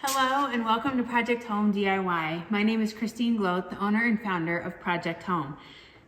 Hello and welcome to Project Home DIY. My name is Christine Gloat, the owner and founder of Project Home.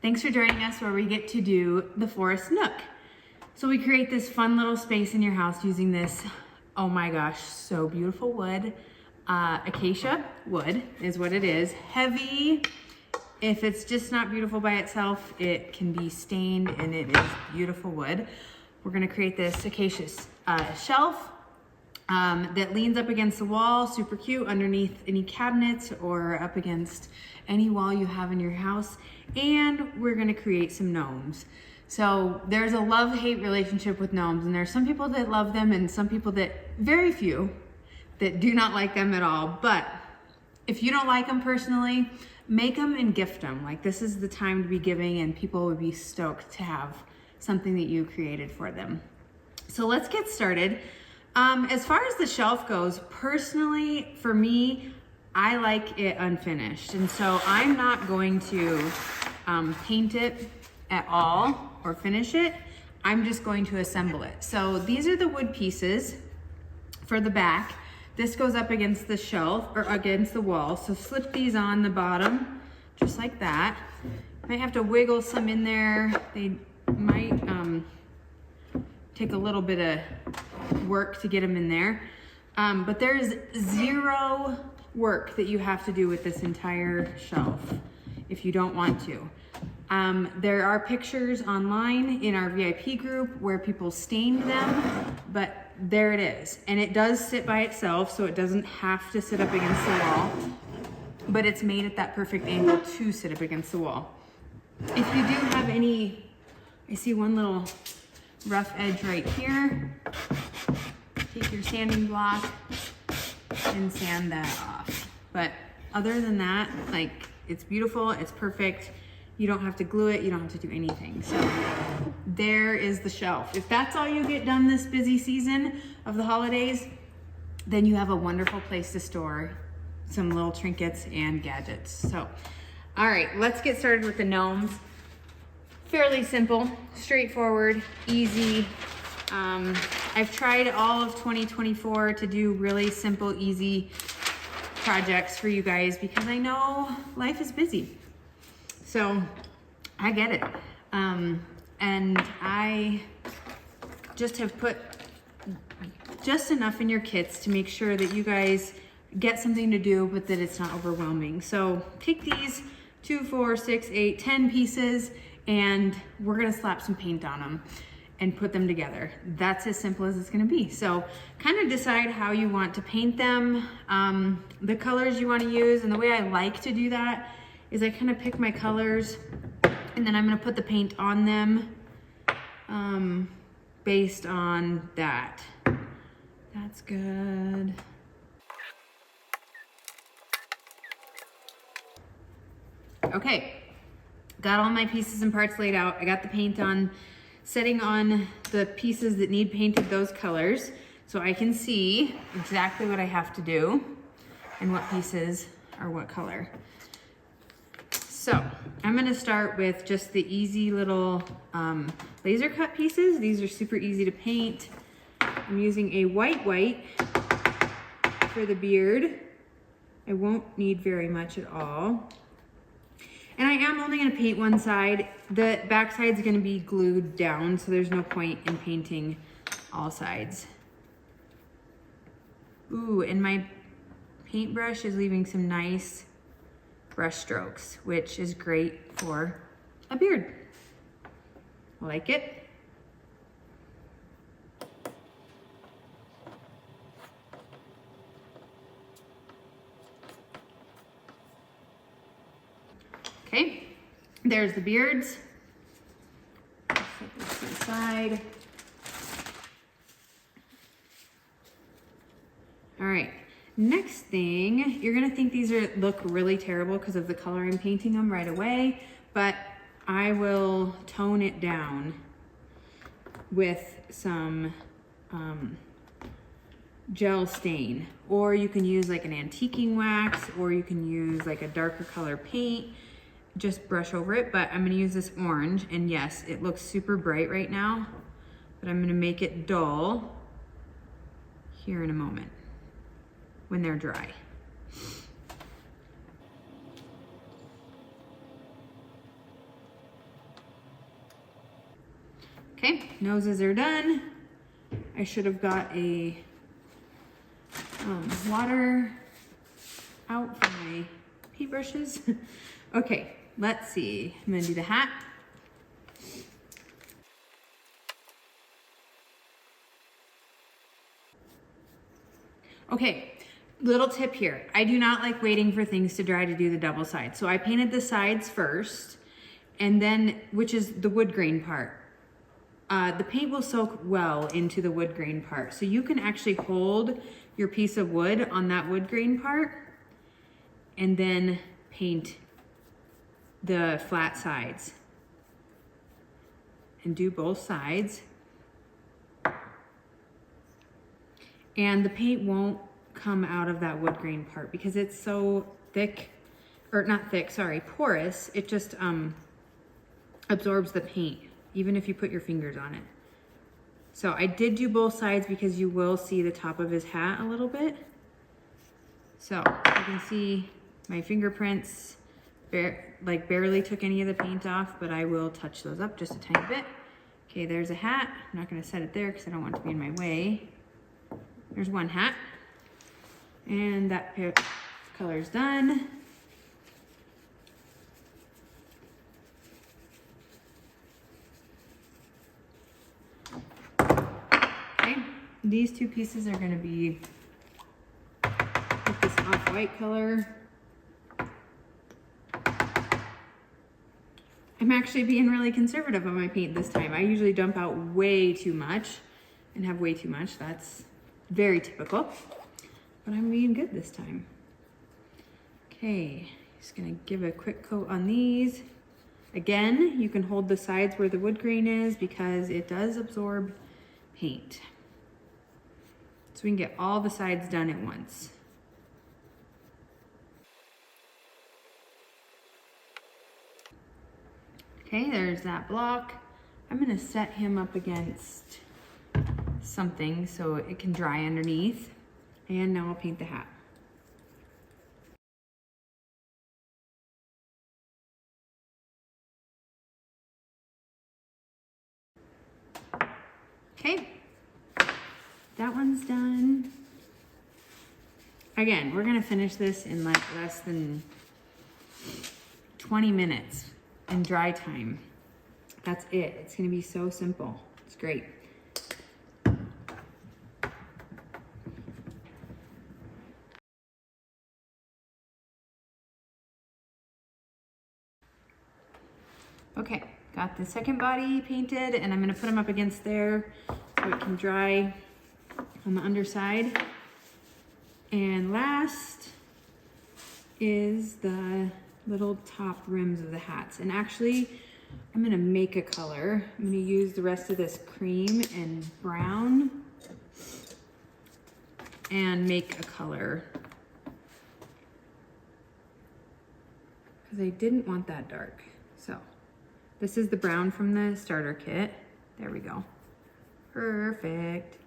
Thanks for joining us where we get to do the forest nook. So we create this fun little space in your house using this, oh my gosh, so beautiful wood. Acacia wood is what it is. Heavy. If it's just not beautiful by itself, it can be stained and it is beautiful wood. We're gonna create this acacia shelf that leans up against the wall, super cute, underneath any cabinets or up against any wall you have in your house. And we're gonna create some gnomes. So there's a love-hate relationship with gnomes, and there's some people that love them and some people that, very few, that do not like them at all. But if you don't like them personally, make them and gift them. Like, this is the time to be giving, and people would be stoked to have something that you created for them. So let's get started. As far as the shelf goes, personally, for me, I like it unfinished. And so I'm not going to paint it at all or finish it. I'm just going to assemble it. So these are the wood pieces for the back. This goes up against the shelf or against the wall. So slip these on the bottom, just like that. Might have to wiggle some in there. They might take a little bit of work to get them in there. But there's zero work that you have to do with this entire shelf if you don't want to. There are pictures online in our VIP group where people stained them, but there it is. And it does sit by itself, so it doesn't have to sit up against the wall, but it's made at that perfect angle to sit up against the wall. If you do have any, I see one little rough edge right here, take your sanding block and sand that off. But other than that, like, it's beautiful, it's perfect. You don't have to glue it, you don't have to do anything. So there is the shelf. If that's all you get done this busy season of the holidays, then you have a wonderful place to store some little trinkets and gadgets. So, all right, let's get started with the gnomes. Fairly simple, straightforward, easy. I've tried all of 2024 to do really simple, easy projects for you guys because I know life is busy. So I get it. And I just have put just enough in your kits to make sure that you guys get something to do, but that it's not overwhelming. So take these 2, 4, 6, 8, 10 pieces, and we're gonna slap some paint on them and put them together. That's as simple as it's gonna be. So kind of decide how you want to paint them, the colors you wanna use. And the way I like to do that is I kind of pick my colors and then I'm gonna put the paint on them based on that. That's good. Okay, got all my pieces and parts laid out. I got the paint on, setting on the pieces that need painted those colors so I can see exactly what I have to do and what pieces are what color. So I'm gonna start with just the easy little laser cut pieces. These are super easy to paint. I'm using a white for the beard. I won't need very much at all. And I am only gonna paint one side. The back side's gonna be glued down, so there's no point in painting all sides. Ooh, and my paintbrush is leaving some nice brush strokes, which is great for a beard. I like it. Okay, there's the beards. Set this to the side. All right, next thing, you're gonna think these look really terrible because of the color I'm painting them right away, but I will tone it down with some gel stain, or you can use like an antiquing wax, or you can use like a darker color paint. Just brush over it, but I'm gonna use this orange, and yes, it looks super bright right now, but I'm gonna make it dull here in a moment. when they're dry. Okay, noses are done. I should have got a water out for my paintbrushes. Okay, let's see. I'm gonna do the hat. Okay, little tip here. I do not like waiting for things to dry to do the double side. So I painted the sides first, and then, which is the wood grain part. The paint will soak well into the wood grain part. So you can actually hold your piece of wood on that wood grain part and then paint the flat sides. And do both sides. And the paint won't come out of that wood grain part because it's so thick, or not thick, sorry, porous. It just absorbs the paint, even if you put your fingers on it. So I did do both sides because you will see the top of his hat a little bit. So you can see my fingerprints barely took any of the paint off, but I will touch those up just a tiny bit. Okay, there's a hat. I'm not gonna set it there because I don't want it to be in my way. There's one hat. And that color's done. Okay, these two pieces are gonna be with this off-white color. I'm actually being really conservative on my paint this time. I usually dump out way too much and have way too much. That's very typical, but I'm being good this time. Okay, just gonna give a quick coat on these. Again, you can hold the sides where the wood grain is because it does absorb paint. So we can get all the sides done at once. Okay, there's that block. I'm gonna set him up against something so it can dry underneath. And now I'll paint the hat. Okay, that one's done. Again, we're gonna finish this in like less than 20 minutes in dry time. That's it. It's gonna be so simple. It's great. Okay, got the second body painted and I'm gonna put them up against there so it can dry on the underside. And last is the little top rims of the hats. And actually, I'm gonna make a color. I'm gonna use the rest of this cream and brown and make a color. Because I didn't want that dark. So this is the brown from the starter kit. There we go. Perfect.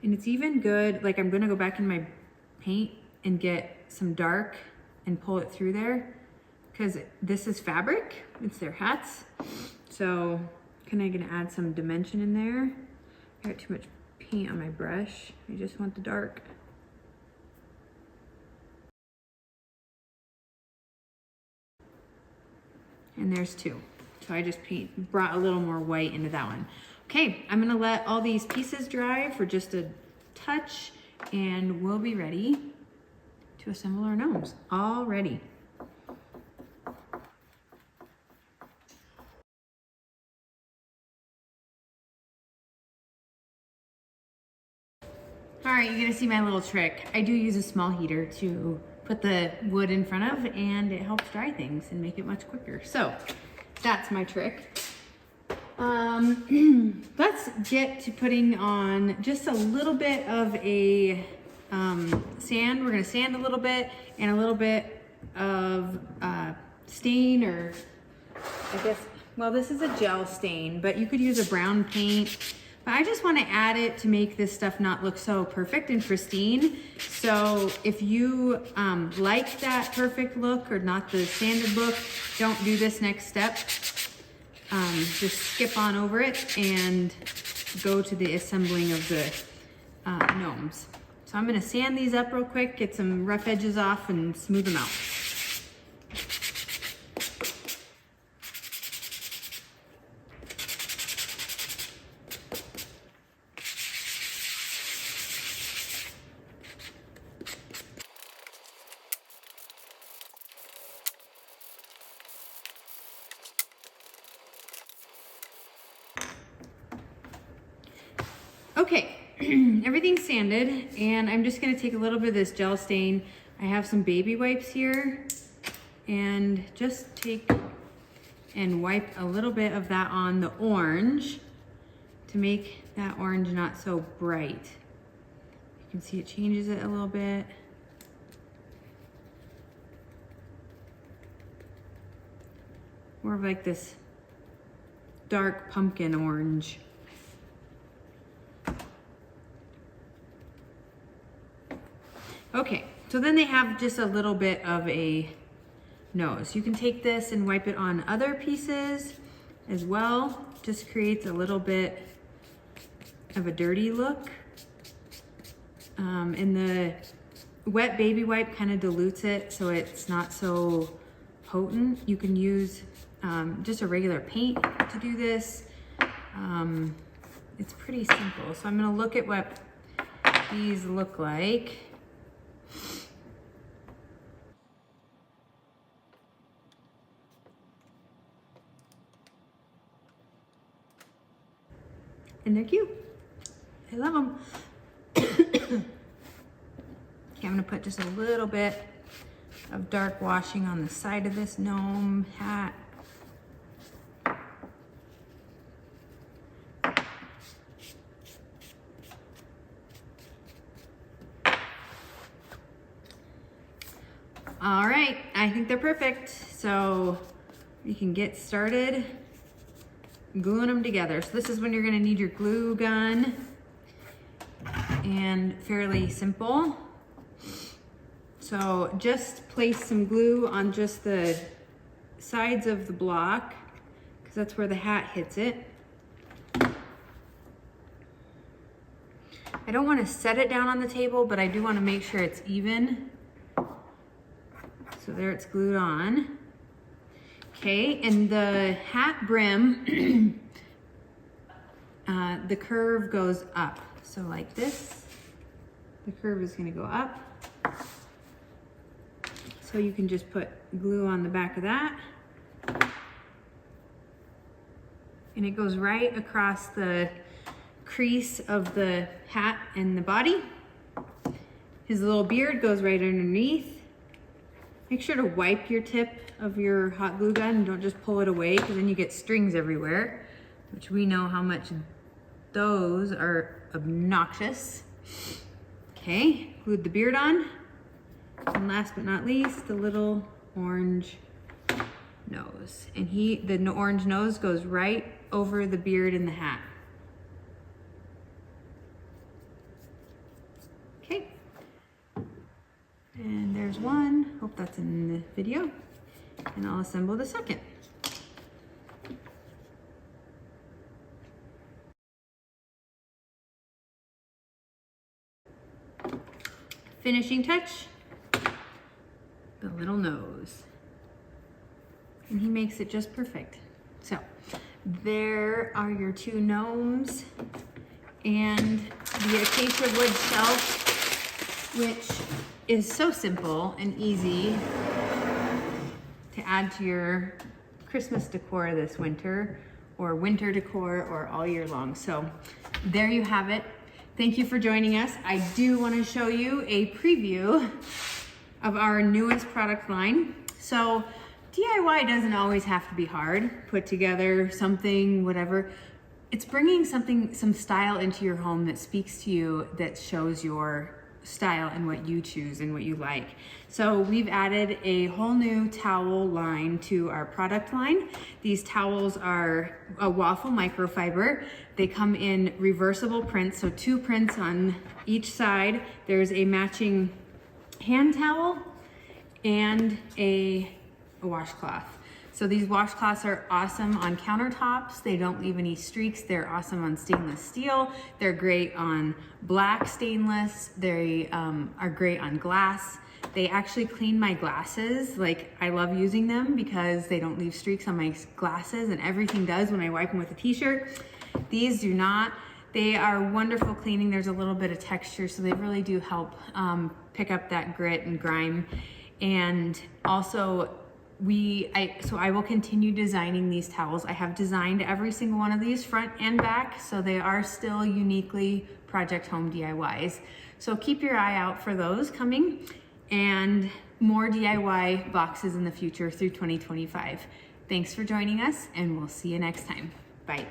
And it's even good, like I'm gonna go back in my paint and get some dark and pull it through there because this is fabric, it's their hats. So I'm gonna add some dimension in there. I got too much paint on my brush. I just want the dark. And there's two. So I just brought a little more white into that one. Okay, I'm gonna let all these pieces dry for just a touch and we'll be ready to assemble our gnomes. All ready. All right, you're gonna see my little trick. I do use a small heater to put the wood in front of and it helps dry things and make it much quicker. So that's my trick. Let's get to putting on just a little bit of a sand. We're gonna sand a little bit and a little bit of stain, or I guess, well, this is a gel stain, but you could use a brown paint. But I just want to add it to make this stuff not look so perfect and pristine. So if you like that perfect look or not the sanded look, don't do this next step. Just skip on over it and go to the assembling of the gnomes. So I'm going to sand these up real quick, get some rough edges off and smooth them out. Okay, everything's sanded, and I'm just gonna take a little bit of this gel stain. I have some baby wipes here, and just take and wipe a little bit of that on the orange to make that orange not so bright. You can see it changes it a little bit. More of like this dark pumpkin orange. Okay, so then they have just a little bit of a nose. You can take this and wipe it on other pieces as well. Just creates a little bit of a dirty look. And the wet baby wipe kind of dilutes it so it's not so potent. You can use just a regular paint to do this. It's pretty simple. So I'm gonna look at what these look like. And they're cute. I love them. Okay, I'm gonna put just a little bit of dark washing on the side of this gnome hat. All right, I think they're perfect. So you can get started gluing them together. So this is when you're gonna need your glue gun, and fairly simple. So just place some glue on just the sides of the block, because that's where the hat hits it. I don't want to set it down on the table, but I do want to make sure it's even. So there, it's glued on. Okay, and the hat brim, the curve goes up. So like this, the curve is gonna go up. So you can just put glue on the back of that. And it goes right across the crease of the hat and the body. His little beard goes right underneath. Make sure to wipe your tip of your hot glue gun and don't just pull it away, because then you get strings everywhere, which we know how much those are obnoxious. Okay, glued the beard on. And last but not least, the little orange nose. And the orange nose goes right over the beard and the hat. Okay. And there's one. Hope that's in the video. And I'll assemble the second. Finishing touch, the little nose. And he makes it just perfect. So there are your two gnomes and the acacia wood shelf, which is so simple and easy to add to your Christmas decor this winter, or winter decor, or all year long. So there you have it. Thank you for joining us. I do want to show you a preview of our newest product line. So DIY doesn't always have to be hard. Put together something, whatever. It's bringing some style into your home that speaks to you, that shows your style and what you choose and what you like. So we've added a whole new towel line to our product line. These towels are a waffle microfiber. They come in reversible prints, so 2 prints on each side. There's a matching hand towel and a washcloth. So these washcloths are awesome on countertops. They don't leave any streaks. They're awesome on stainless steel. They're great on black stainless. They are great on glass. They actually clean my glasses. Like, I love using them because they don't leave streaks on my glasses, and everything does when I wipe them with a t-shirt. These do not. They are wonderful cleaning. There's a little bit of texture, so they really do help pick up that grit and grime. And also, I will continue designing these towels. I have designed every single one of these front and back, so they are still uniquely Project Home DIYs. So keep your eye out for those coming, and more DIY boxes in the future through 2025. Thanks for joining us, and we'll see you next time. Bye.